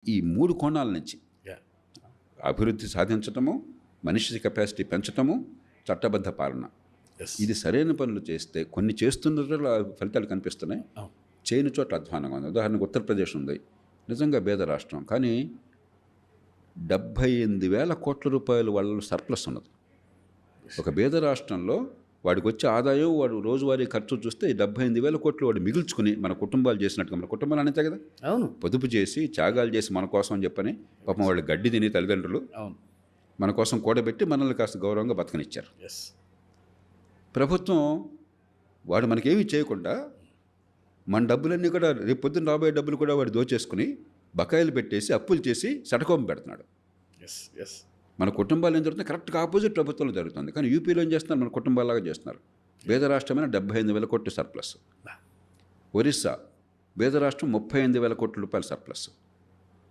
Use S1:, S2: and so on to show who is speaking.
S1: ఈ 3 కోణాల నుంచి
S2: Yeah.
S1: అభివృద్ధి సాధించటము, మనిషి కెపాసిటీ పెంచటము, చట్టబద్ధ పాలన.
S2: Yes.
S1: ఇది సరైన పనులు చేస్తే కొన్ని చేస్తున్న చోట్ల ఫలితాలు కనిపిస్తున్నాయి,
S2: అవును.
S1: చేయని చోట్ల అధ్వానంగా ఉంది. ఉదాహరణకు ఉత్తరప్రదేశ్ ఉంది, నిజంగా పేద రాష్ట్రం, కానీ 78,000 కోట్ల రూపాయలు వాళ్ళ సర్ప్లస్ ఉన్నది. ఒక పేద రాష్ట్రంలో వాడికి వచ్చే ఆదాయం, వాడు రోజువారీ ఖర్చు చూస్తే 78,000 కోట్లు వాడు మిగుల్చుకుని మన కుటుంబాలు చేసినట్టుగా, మన కుటుంబాలు అనేతే కదా,
S2: అవును.
S1: పొదుపు చేసి త్యాగాలు చేసి మన కోసం అని చెప్పని పాపం వాళ్ళు గడ్డి తిని తల్లిదండ్రులు
S2: అవును.
S1: మన కోసం కూడబెట్టి మనల్ని కాస్త గౌరవంగా బతకనిచ్చారు.
S2: ఎస్.
S1: ప్రభుత్వం వాడు మనకేమీ చేయకుండా మన డబ్బులన్నీ కూడా రేపు పొద్దున్న రాబోయే డబ్బులు కూడా వాడు దోచేసుకుని బకాయిలు పెట్టేసి అప్పులు చేసి సటకోపం పెడుతున్నాడు.
S2: ఎస్. ఎస్.
S1: మన కుటుంబాలు ఏం జరుగుతుంది, కరెక్ట్గా ఆపోజిట్ ప్రభుత్వంలో జరుగుతుంది. కానీ యూపీలో ఏం చేస్తున్నారు, మన కుటుంబాలాగా చేస్తున్నారు. పేద రాష్ట్రమైన 78,000 కోట్లు సర్ప్లస్. ఒరిస్సా పేద రాష్ట్రం 38,000 కోట్ల రూపాయల సర్ప్లస్.